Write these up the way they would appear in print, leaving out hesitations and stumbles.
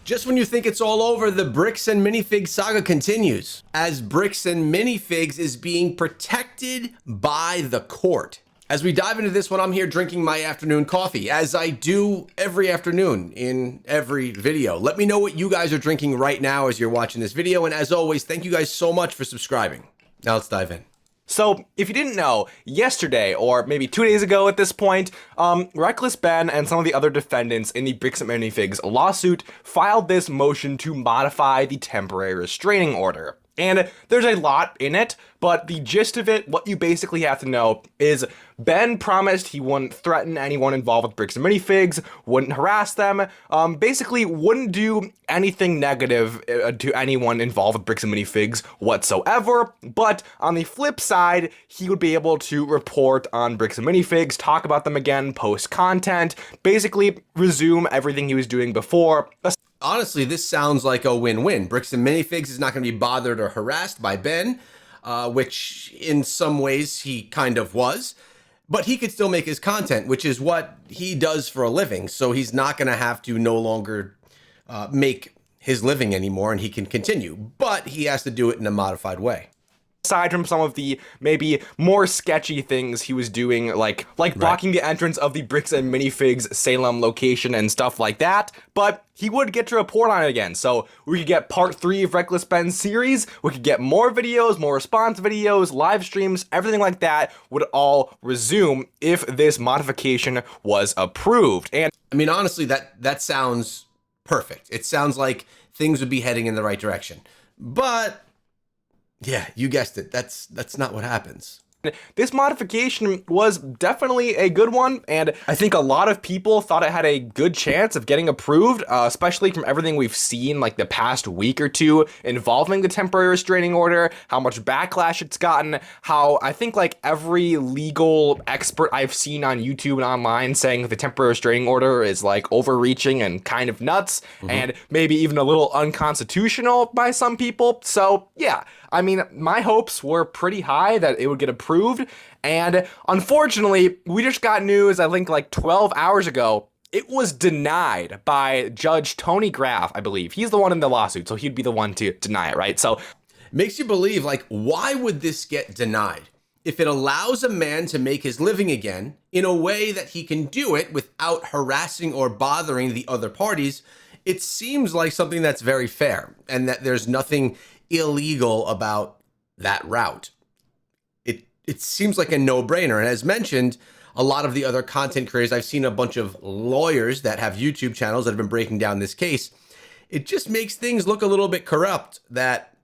Just when you think it's all over, the Bricks and Minifigs saga continues, as Bricks and Minifigs is being protected by the court. As we dive into this one, I'm here drinking my afternoon coffee, as I do every afternoon in every video. Let me know what you guys are drinking right now as you're watching this video, and as always, thank you guys so much for subscribing. Now let's dive in. So, if you didn't know, yesterday, or maybe 2 days ago at this point, Reckless Ben and some of the other defendants in the Bricks and Minifigs lawsuit filed this motion to modify the temporary restraining order. And there's a lot in it, but the gist of it, what you basically have to know is Ben promised he wouldn't threaten anyone involved with Bricks and Minifigs, wouldn't harass them, basically wouldn't do anything negative to anyone involved with Bricks and Minifigs whatsoever. But on the flip side, he would be able to report on Bricks and Minifigs, talk about them again, post content, basically resume everything he was doing before. Honestly, this sounds like a win-win. Bricks and Minifigs is not going to be bothered or harassed by Ben, which in some ways he kind of was, but he could still make his content, which is what he does for a living. So he's not going to have to no longer make his living anymore, and he can continue, but he has to do it in a modified way. Aside from some of the maybe more sketchy things he was doing, like blocking the entrance of the Bricks and Minifigs Salem location and stuff like that, but he would get to report on it again. So we could get part 3 of Reckless Ben's series, we could get more videos, more response videos, live streams, everything like that would all resume if this modification was approved. And I mean, honestly, that sounds perfect. It sounds like things would be heading in the right direction, but yeah, you guessed it. That's not what happens. This modification was definitely a good one, and I think a lot of people thought it had a good chance of getting approved, especially from everything we've seen like the past week or two involving the temporary restraining order, how much backlash it's gotten, how I think like every legal expert I've seen on YouTube and online saying the temporary restraining order is like overreaching and kind of nuts, and maybe even a little unconstitutional by some people. So yeah, I mean, my hopes were pretty high that it would get approved, and unfortunately, we just got news, I think like 12 hours ago, it was denied by Judge Tony Graff, I believe. He's the one in the lawsuit, so he'd be the one to deny it, right? So, makes you believe, like, why would this get denied? If it allows a man to make his living again in a way that he can do it without harassing or bothering the other parties, it seems like something that's very fair, and that there's nothing illegal about that route. It seems like a no-brainer, and as mentioned, a lot of the other content creators, I've seen a bunch of lawyers that have YouTube channels that have been breaking down this case. It just makes things look a little bit corrupt, that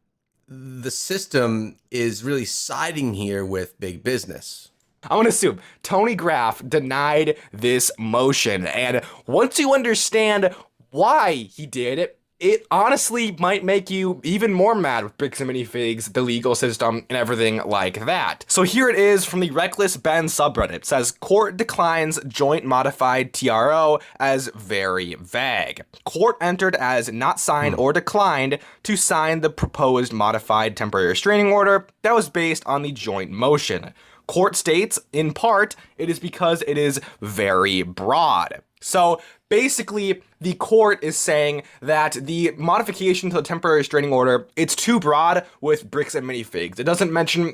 the system is really siding here with big business. I'm going to assume Tony Graff denied this motion, and once you understand why he did it, it honestly might make you even more mad with Bricks and Minifigs, the legal system, and everything like that. So here it is from the Reckless Ben subreddit. It says, court declines joint modified TRO as very vague. Court entered as not signed or declined to sign the proposed modified temporary restraining order that was based on the joint motion. Court states, in part, it is because it is very broad. So basically, the court is saying that the modification to the temporary restraining order, it's too broad with Bricks and Minifigs. It doesn't mention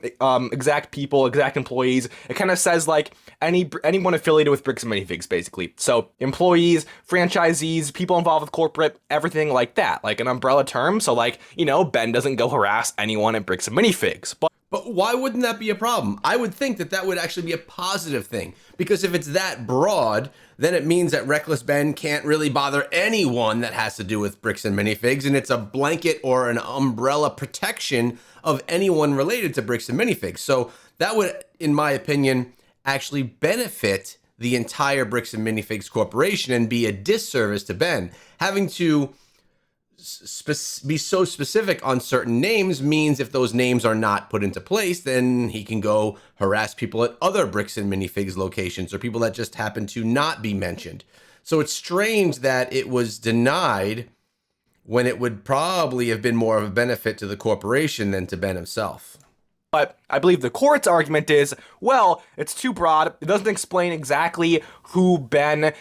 exact people, exact employees. It kind of says like anyone affiliated with Bricks and Minifigs, basically. So employees, franchisees, people involved with corporate, everything like that, like an umbrella term. So like, you know, Ben doesn't go harass anyone at Bricks and Minifigs. But why wouldn't that be a problem? I would think that would actually be a positive thing, because if it's that broad, then it means that Reckless Ben can't really bother anyone that has to do with Bricks and Minifigs, and it's a blanket or an umbrella protection of anyone related to Bricks and Minifigs. So that would, in my opinion, actually benefit the entire Bricks and Minifigs corporation and be a disservice to Ben. Having to be so specific on certain names means if those names are not put into place, then he can go harass people at other Bricks and Minifigs locations or people that just happen to not be mentioned. So it's strange that it was denied when it would probably have been more of a benefit to the corporation than to Ben himself. But I believe the court's argument is, well, it's too broad. It doesn't explain exactly who Ben,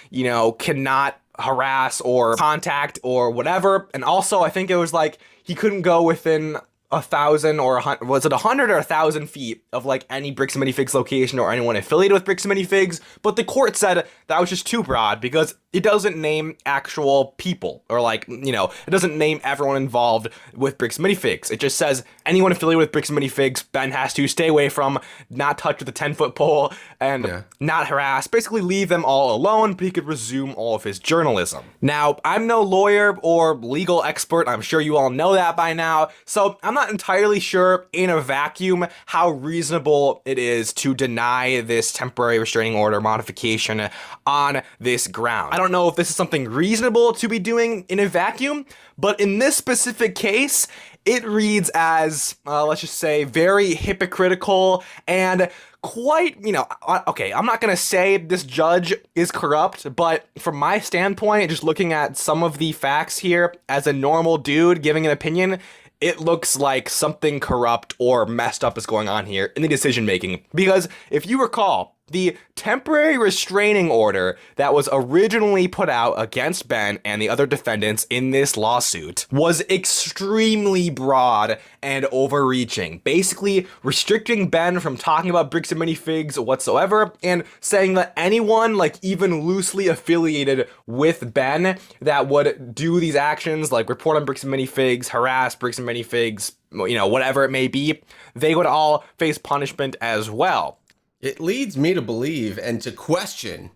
cannot harass or contact or whatever. And also, I think it was like he couldn't go within 1,000 or was it 100 or 1,000 feet of like any Bricks and Minifigs location or anyone affiliated with Bricks and Minifigs. But the court said that was just too broad because it doesn't name actual people or like, you know, it doesn't name everyone involved with Bricks and Minifigs. It just says anyone affiliated with Bricks and Minifigs, Ben has to stay away from, not touch with a 10-foot pole, and not harass. Basically leave them all alone, but he could resume all of his journalism. Now, I'm no lawyer or legal expert. I'm sure you all know that by now. So I'm not entirely sure in a vacuum how reasonable it is to deny this temporary restraining order modification on this ground. I don't know if this is something reasonable to be doing in a vacuum, but in this specific case, it reads as, let's just say, very hypocritical and quite, you know, okay, I'm not going to say this judge is corrupt, but from my standpoint, just looking at some of the facts here as a normal dude giving an opinion, it looks like something corrupt or messed up is going on here in the decision making. Because if you recall, the temporary restraining order that was originally put out against Ben and the other defendants in this lawsuit was extremely broad and overreaching, basically restricting Ben from talking about Bricks and Minifigs whatsoever and saying that anyone like even loosely affiliated with Ben that would do these actions like report on Bricks and Minifigs, harass Bricks and Minifigs, you know, whatever it may be, they would all face punishment as well. It leads me to believe and to question,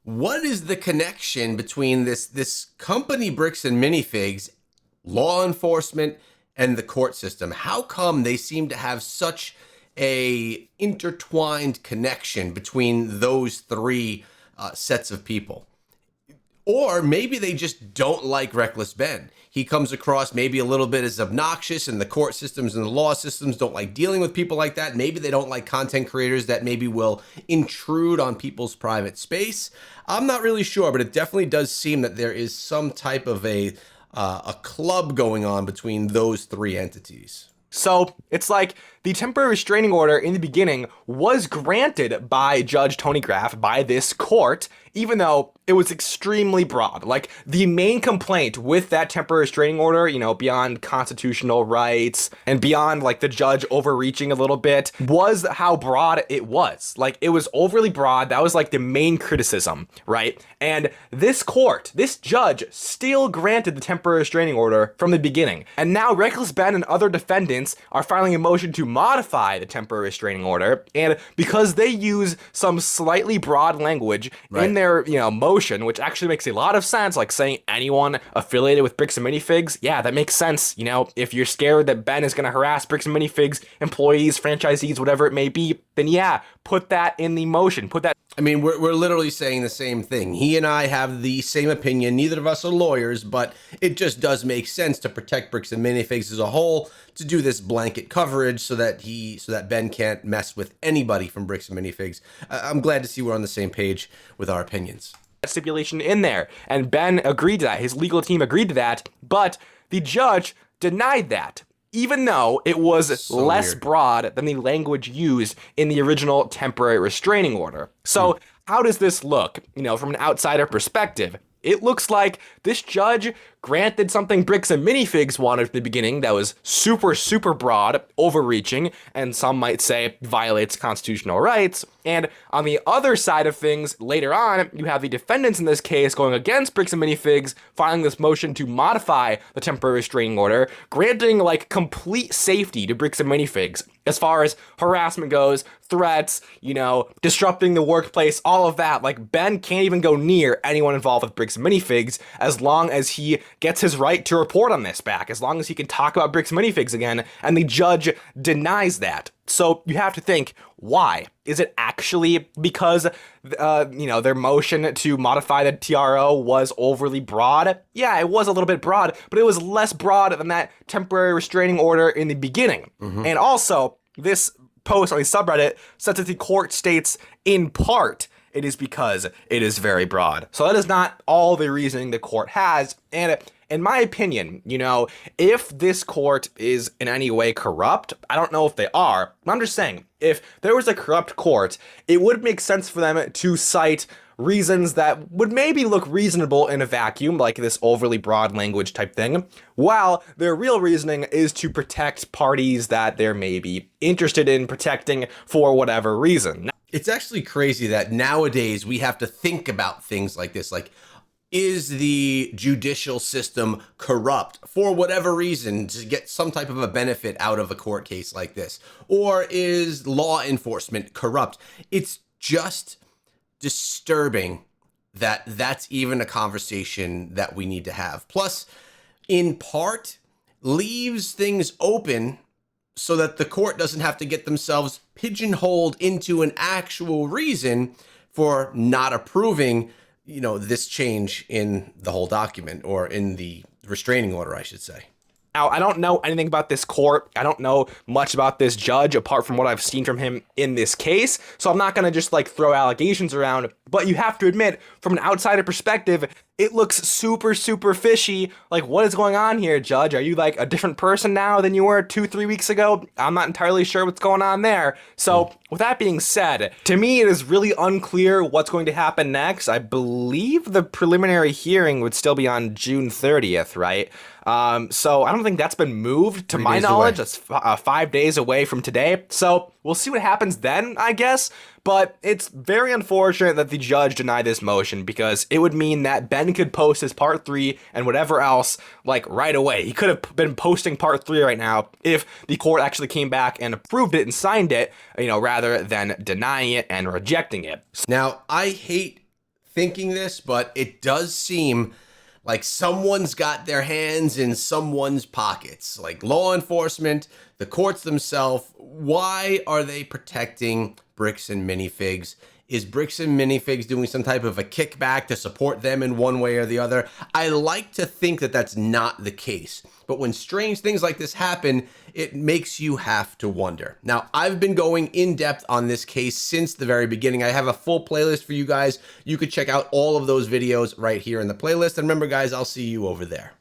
what is the connection between this company Bricks and Minifigs, law enforcement, and the court system? How come they seem to have such a intertwined connection between those three sets of people? Or maybe they just don't like Reckless Ben. He comes across maybe a little bit as obnoxious, and the court systems and the law systems don't like dealing with people like that. Maybe they don't like content creators that maybe will intrude on people's private space. I'm not really sure, but it definitely does seem that there is some type of a club going on between those three entities. So it's like the temporary restraining order in the beginning was granted by Judge Tony Graff, by this court, even though it was extremely broad. Like the main complaint with that temporary restraining order, you know, beyond constitutional rights and beyond like the judge overreaching a little bit, was how broad it was. Like it was overly broad. That was like the main criticism, right? And this court, this judge still granted the temporary restraining order from the beginning. And now Reckless Ben and other defendants are filing a motion to modify the temporary restraining order. And because they use some slightly broad language in their, you know, motion, which actually makes a lot of sense, like saying anyone affiliated with Bricks and Minifigs, yeah, that makes sense. You know, if you're scared that Ben is going to harass Bricks and Minifigs employees, franchisees, whatever it may be, then yeah, put that in the motion. Put that. I mean, we're literally saying the same thing. He and I have the same opinion. Neither of us are lawyers, but it just does make sense to protect Bricks and Minifigs as a whole, to do this blanket coverage so that Ben can't mess with anybody from Bricks and Minifigs. I'm glad to see we're on the same page with our opinions. Stipulation in there, and Ben agreed to that. His legal team agreed to that, but the judge denied that, even though it was less broad than the language used in the original temporary restraining order. So how does this look, you know, from an outsider perspective? It looks like this judge granted something Bricks and Minifigs wanted from the beginning that was super, super broad, overreaching, and some might say violates constitutional rights. And on the other side of things, later on, you have the defendants in this case going against Bricks and Minifigs, filing this motion to modify the temporary restraining order, granting like complete safety to Bricks and Minifigs as far as harassment goes, threats, you know, disrupting the workplace, all of that. Like Ben can't even go near anyone involved with Bricks and Minifigs as long as he gets his right to report on this back, as long as he can talk about Bricks and Minifigs again, and the judge denies that. So you have to think, why? Is it actually because, you know, their motion to modify the TRO was overly broad? Yeah, it was a little bit broad, but it was less broad than that temporary restraining order in the beginning. And also, this post on the subreddit says that the court states, in part, it is because it is very broad. So that is not all the reasoning the court has. And in my opinion, you know, if this court is in any way corrupt, I don't know if they are, but I'm just saying, if there was a corrupt court, it would make sense for them to cite reasons that would maybe look reasonable in a vacuum, like this overly broad language type thing, while their real reasoning is to protect parties that they're maybe interested in protecting for whatever reason. It's actually crazy that nowadays we have to think about things like this. Like, is the judicial system corrupt for whatever reason to get some type of a benefit out of a court case like this? Or is law enforcement corrupt? It's just disturbing that that's even a conversation that we need to have. Plus, in part, leaves things open so that the court doesn't have to get themselves pigeonholed into an actual reason for not approving, this change in the whole document, or in the restraining order, I should say. Now, I don't know anything about this court. I don't know much about this judge apart from what I've seen from him in this case. So I'm not going to just throw allegations around. But you have to admit, from an outsider perspective, it looks super, super fishy. Like, what is going on here, Judge? Are you a different person now than you were 2-3 weeks ago? I'm not entirely sure what's going on there. So with that being said, to me, it is really unclear what's going to happen next. I believe the preliminary hearing would still be on June 30th, right? So I don't think that's been moved to my knowledge. That's 5 days away from today. So we'll see what happens then, I guess. But it's very unfortunate that the judge denied this motion, because it would mean that Ben could post his part 3 and whatever else right away. He could have been posting part 3 right now if the court actually came back and approved it and signed it, rather than denying it and rejecting it. Now, I hate thinking this, but it does seem like someone's got their hands in someone's pockets, like law enforcement, the courts themselves. Why are they protecting Bricks and Minifigs? Is Bricks and Minifigs doing some type of a kickback to support them in one way or the other? I like to think that that's not the case. But when strange things like this happen, it makes you have to wonder. Now, I've been going in depth on this case since the very beginning. I have a full playlist for you guys. You could check out all of those videos right here in the playlist. And remember, guys, I'll see you over there.